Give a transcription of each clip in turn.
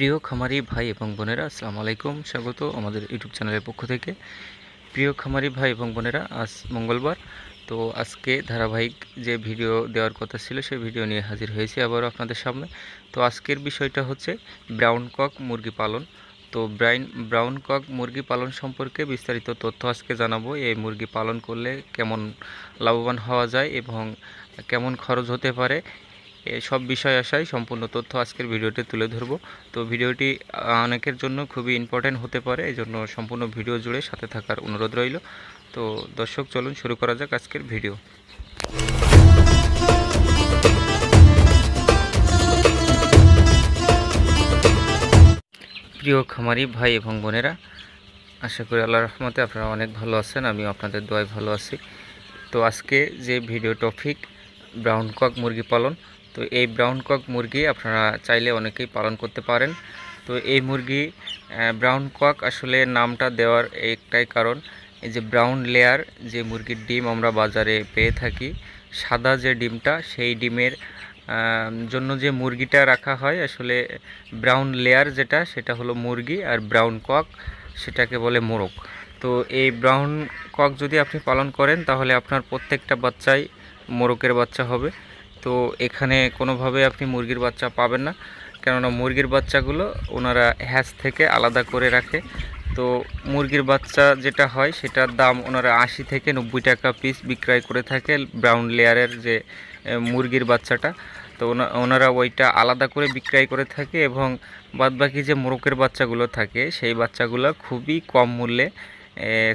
প্রিয় খামারি ভাই এবং বোনেরা, আসসালামু আলাইকুম। স্বাগত আমাদের ইউটিউব চ্যানেলের পক্ষ থেকে। প্রিয় খামারি ভাই এবং বোনেরা, আজ মঙ্গলবার, তো আজকে ধারাবাহিক যে ভিডিও দেওয়ার কথা ছিল সেই ভিডিও নিয়ে হাজির হয়েছি আবারও আপনাদের সামনে। তো আজকের বিষয়টা হচ্ছে ব্রাউন কক মুরগি পালন। তো ব্রাউন কক মুরগি পালন সম্পর্কে বিস্তারিত তথ্য আজকে জানাবো। এই মুরগি পালন করলে কেমন লাভবান হওয়া যায় এবং কেমন খরচ হতে পারে, সব বিষয় আশায় সম্পূর্ণ তথ্য আজকের ভিডিওতে তুলে ধরব। তো ভিডিওটি অনেকের জন্য খুবই ইম্পর্ট্যান্ট হতে পারে, এই জন্য সম্পূর্ণ ভিডিও জুড়ে সাথে থাকার অনুরোধ রইল। তো দর্শক, চলুন শুরু করা যাক আজকের ভিডিও। প্রিয় খামারি ভাই এবং বোনেরা, আশা করি আল্লাহর রহমতে আপনারা অনেক ভালো আছেন, আমিও আপনাদের দোয়ায় ভালো আছি। তো আজকে যে ভিডিও টপিক ব্রাউন কক মুরগি পালন। তো এই ব্রাউন কক মুরগি আপনারা চাইলে অনেকেই পালন করতে পারেন। তো এই মুরগি ব্রাউন কক আসলে নামটা দেওয়ার একটাই কারণ, এই যে ব্রাউন লেয়ার যে মুরগির ডিম আমরা বাজারে পেয়ে থাকি, সাদা যে ডিমটা, সেই ডিমের জন্য যে মুরগিটা রাখা হয়, আসলে ব্রাউন লেয়ার যেটা সেটা হলো মুরগি, আর ব্রাউন কক সেটাকে বলে মোরগ। তো এই ব্রাউন কক যদি আপনি পালন করেন তাহলে আপনার প্রত্যেকটা বাচ্চাই মোরগের বাচ্চা হবে। তো এখানে কোনোভাবে আপনি মুরগির বাচ্চা পাবেন না, কেননা মুরগির বাচ্চাগুলো ওনারা হ্যাচ থেকে আলাদা করে রাখে। তো মুরগির বাচ্চা যেটা হয় সেটার দাম ওনারা 80 থেকে 90 টাকা পিস বিক্রয় করে থাকে, ব্রাউন লেয়ারের যে মুরগির বাচ্চাটা। তো ওনারা ওইটা আলাদা করে বিক্রয় করে থাকে, এবং বাদবাকি যে মোরগের বাচ্চাগুলো থাকে সেই বাচ্চাগুলো খুবই কম মূল্যে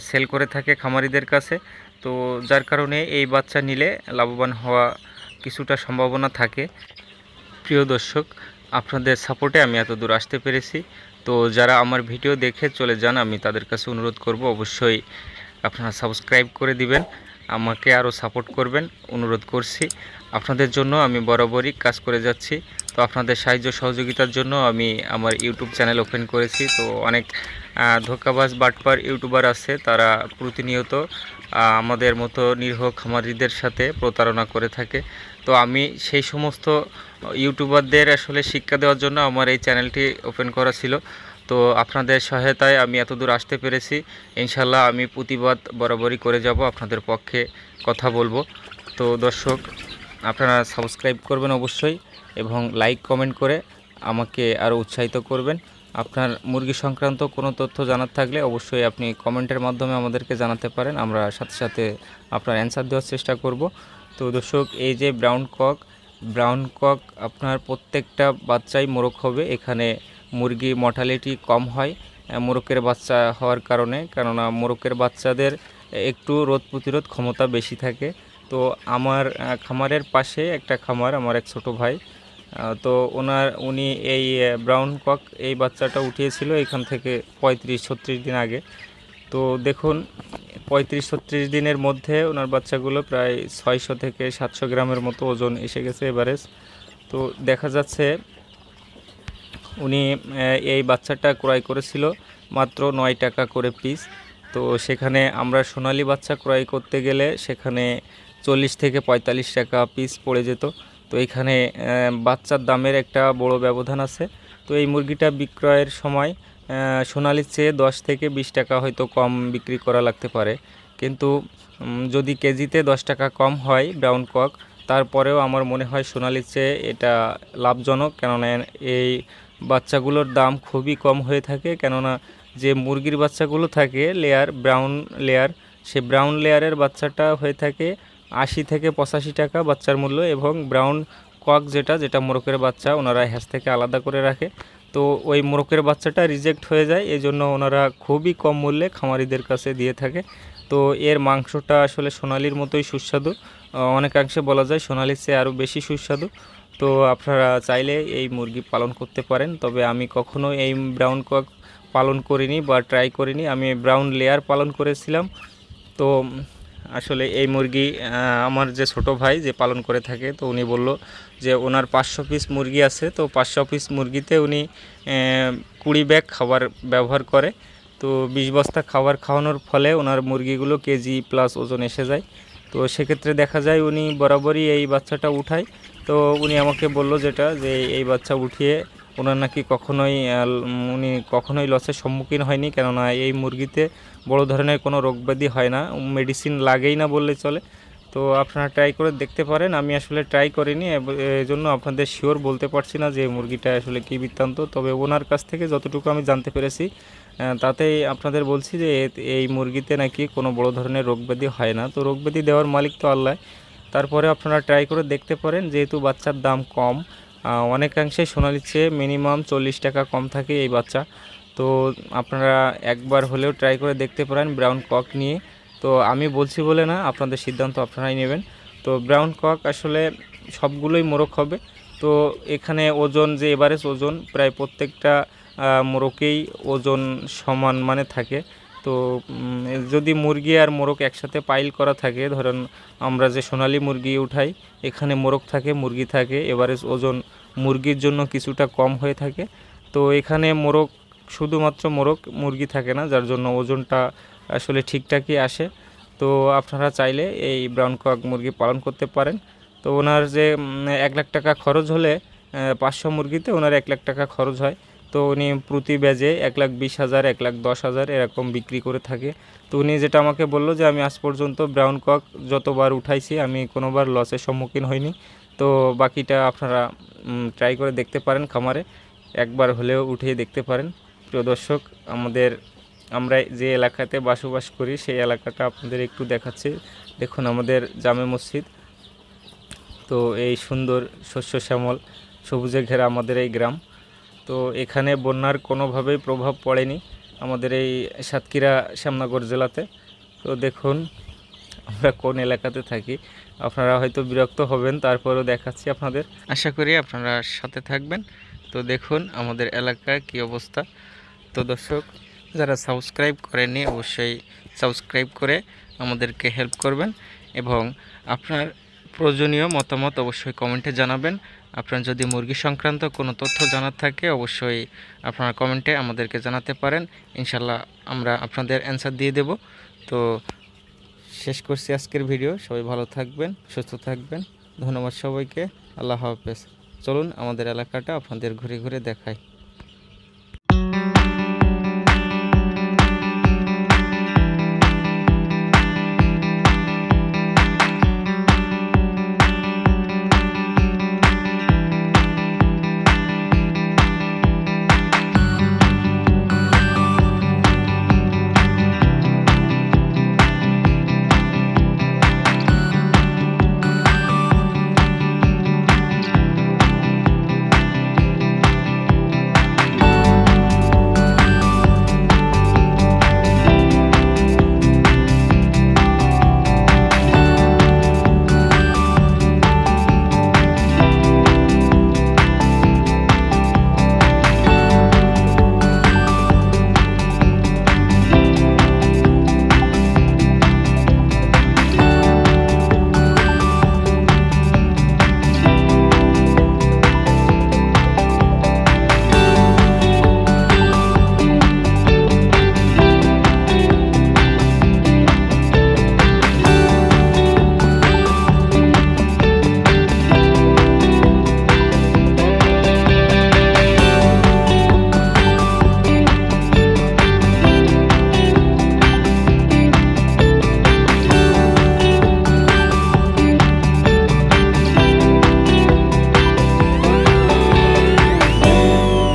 সেল করে থাকে খামারিদের কাছে। তো যার কারণে এই বাচ্চা নিলে লাভবান হওয়া কিছুটা সম্ভাবনা থাকে। প্রিয় দর্শক, আপনাদের সাপোর্টে আমি এত দূর আসতে পেরেছি। তো যারা আমার ভিডিও দেখে চলে যান, আমি তাদের কাছে অনুরোধ করব অবশ্যই আপনারা সাবস্ক্রাইব করে দিবেন, আমাকে আরও সাপোর্ট করবেন, অনুরোধ করছি। আপনাদের জন্য আমি বরাবরই কাজ করে যাচ্ছি। তো আপনাদের সাহায্য সহযোগিতার জন্য আমি আমার ইউটিউব চ্যানেল ওপেন করেছি। তো অনেক ধোঁকাবাজ বাটপার ইউটিউবার আছে, তারা প্রতিনিয়ত আমাদের মতো নিরীহ খামারিদের সাথে প্রতারণা করে থাকে। তো আমি সেই সমস্ত ইউটিউবারদের আসলে শিক্ষা দেওয়ার জন্য আমার এই চ্যানেলটি ওপেন করা ছিল। তো আপনাদের সহায়তায় আমি এতদূর আসতে পেরেছি। ইনশাল্লাহ আমি প্রতিবাদ বরাবরই করে যাব, আপনাদের পক্ষে কথা বলবো। তো দর্শক, আপনারা সাবস্ক্রাইব করবেন অবশ্যই, এবং লাইক কমেন্ট করে আমাকে আরও উৎসাহিত করবেন। আপনার মুরগি সংক্রান্ত কোনো তথ্য জানার থাকলে অবশ্যই আপনি কমেন্টের মাধ্যমে আমাদেরকে জানাতে পারেন, আমরা সাথে সাথে আপনার অ্যান্সার দেওয়ার চেষ্টা করব। তো দর্শক, এই যে ব্রাউন কক আপনার প্রত্যেকটা বাচ্চাই মোরগ হবে। এখানে মুরগি মর্টালিটি কম হয় মোরগের বাচ্চা হওয়ার কারণে, কেননা মোরগের বাচ্চাদের একটু রোগ প্রতিরোধ ক্ষমতা বেশি থাকে। তো আমার খামারের পাশে একটা খামার, আমার এক ছোট ভাই, তো উনি এই ব্রাউন কক এই বাচ্চাটা উঠিয়েছিল এখান থেকে 35-36 দিন আগে। তো দেখুন, 35-36 দিনের মধ্যে ওনার বাচ্চাগুলো প্রায় 600 থেকে 700 গ্রামের মতো ওজন এসে গেছে এভারেজ। তো দেখা যাচ্ছে উনি এই বাচ্চাটা ক্রয় করেছিল মাত্র 9 টাকা করে পিস। তো সেখানে আমরা সোনালি বাচ্চা ক্রয় করতে গেলে সেখানে 40 থেকে 45 টাকা পিস পড়ে যেত। তো এখানে বাচ্চার দামের একটা বড় ব্যবধান আছে। তো এই মুরগিটা বিক্রয়ের সময় সোনালির চেয়ে 10 থেকে 20 টাকা হয়তো কম বিক্রি করা লাগতে পারে, কিন্তু যদি কেজিতে 10 টাকা কম হয় ব্রাউন কক, তারপরেও আমার মনে হয় সোনালির চেয়ে এটা লাভজনক, কেননা এই বাচ্চাগুলোর দাম খুবই কম হয়ে থাকে। কেননা যে মুরগির বাচ্চাগুলো থাকে ব্রাউন লেয়ার, সে ব্রাউন লেয়ারের বাচ্চাটা হয়ে থাকে 80 থেকে 85 টাকা বাচ্চার মূল্য, এবং ব্রাউন কক যেটা মোরগের বাচ্চা ওনারা হ্যাচ থেকে আলাদা করে রাখে। তো ওই মোরগের বাচ্চাটা রিজেক্ট হয়ে যায়, এই জন্য ওনারা খুবই কম মূল্যে খামারিদের কাছে দিয়ে থাকে। তো এর মাংসটা আসলে সোনালির মতোই সুস্বাদু, অনেকাংশে বলা যায় সোনালির চেয়ে আরও বেশি সুস্বাদু। তো আপনারা চাইলে এই মুরগি পালন করতে পারেন, তবে আমি কখনো এই ব্রাউন কক পালন করিনি বা ট্রাই করিনি, আমি ব্রাউন লেয়ার পালন করেছিলাম। তো আসলে এই মুরগি আমার যে ছোট ভাই যে পালন করে থাকে, তো উনি বলল যে ওনার 500 পিস মুরগি আছে। তো 500 পিস মুরগিতে উনি 20 ব্যাগ খাবার ব্যবহার করে। তো 20 বস্তা খাবার খাওয়ানোর ফলে ওনার মুরগিগুলো কেজি প্লাস ওজন এসে যায়। তো সেক্ষেত্রে দেখা যায় উনি বরাবরই এই বাচ্চাটা উঠায়। তো উনি আমাকে বলল যে এই বাচ্চা উঠিয়ে ওনার নাকি উনি কখনোই লসের সম্মুখীন হয়নি, কেননা এই মুরগিতে বড় ধরনের কোনো রোগব্যাধি হয় না, মেডিসিন লাগেই না বললে চলে। তো আপনারা ট্রাই করে দেখতে পারেন। আমি আসলে ট্রাই করিনি, এই জন্য আপনাদের শিওর বলতে পারছি না যে মুরগিটা আসলে কী বৃত্তান্ত। তবে ওনার কাছ থেকে যতটুকু আমি জানতে পেরেছি তাতেই আপনাদের বলছি যে এই মুরগিতে নাকি কোনো বড় ধরনের রোগব্যাধি হয় না। তো রোগব্যাধি দেওয়ার মালিক তো আল্লাহ। তারপরে আপনারা ট্রাই করে দেখতে পারেন, যেহেতু বাচ্চার দাম কম, অনেকাংশেই সোনালির চেয়ে মিনিমাম 40 টাকা কম থাকে এই বাচ্চা। তো আপনারা একবার হলেও ট্রাই করে দেখতে পারেন ব্রাউন কক নিয়ে। তো আমি বলছি বলে না, আপনাদের সিদ্ধান্ত আপনারাই নেবেন। তো ব্রাউন কক আসলে সবগুলোই মোরগ হবে। তো এখানে ওজন, যে এভারেজ ওজন প্রায় প্রত্যেকটা মোরগেই ওজন সমান মানে থাকে। তো যদি মুরগি আর মোরগ একসাথে পাইল করা থাকে, ধরেন আমরা যে সোনালী মুরগি উঠাই, এখানে মোরগ থাকে, মুরগি থাকে, এভারেজ ওজন মুরগির জন্য কিছুটা কম হয়ে থাকে। তো এখানে মোরগ শুধুমাত্র মোরগ, মুরগি থাকে না, যার জন্য ওজনটা আসলে ঠিকঠাকই আসে। তো আপনারা চাইলে এই ব্রাউন কক মুরগি পালন করতে পারেন। তো ওনার যে 1 লাখ টাকা খরচ হলে 500 মুরগিতে ওনার 1 লাখ টাকা খরচ হয়। তো উনি প্রতি ব্যাজে 1,20,000 1,10,000 এরকম বিক্রি করে থাকে। তো উনি যেটা আমাকে বললো যে আমি আজ পর্যন্ত ব্রাউন কক যতবার উঠাইছি আমি কোনোবার লসের সম্মুখীন হইনি। তো বাকিটা আপনারা ট্রাই করে দেখতে পারেন খামারে, একবার হলেও উঠিয়ে দেখতে পারেন। প্রিয় দর্শক, আমরা যে এলাকাতে বসবাস করি সেই এলাকাটা আপনাদের একটু দেখাচ্ছি। দেখুন আমাদের জামে মসজিদ। তো এই সুন্দর শস্য শ্যামল সবুজে ঘেরা আমাদের এই গ্রাম। তো এখানে বন্যার কোনোভাবেই প্রভাব পড়েনি আমাদের এই সাতক্ষীরা শ্যামনগর জেলাতে। তো দেখুন আমরা কোন এলাকাতে থাকি, আপনারা হয়তো বিরক্ত হবেন, তারপরেও দেখাচ্ছি আপনাদের, আশা করি আপনারা সাথে থাকবেন। তো দেখুন আমাদের এলাকায় কি অবস্থা। তো দর্শক, যারা সাবস্ক্রাইব করেননি অবশ্যই সাবস্ক্রাইব করে আমাদেরকে হেল্প করবেন, এবং আপনার প্রয়োজনীয় মতামত অবশ্যই কমেন্টে জানাবেন। আপনার যদি মুরগি সংক্রান্ত কোনো তথ্য জানার থাকে অবশ্যই আপনারা কমেন্টে আমাদেরকে জানাতে পারেন, ইনশাল্লাহ আমরা আপনাদের অ্যান্সার দিয়ে দেব। তো শেষ করছি আজকের ভিডিও। সবাই ভালো থাকবেন, সুস্থ থাকবেন। ধন্যবাদ সবাইকে। আল্লাহ হাফেজ। চলুন আমাদের এলাকাটা আপনাদের ঘুরে ঘুরে দেখাই।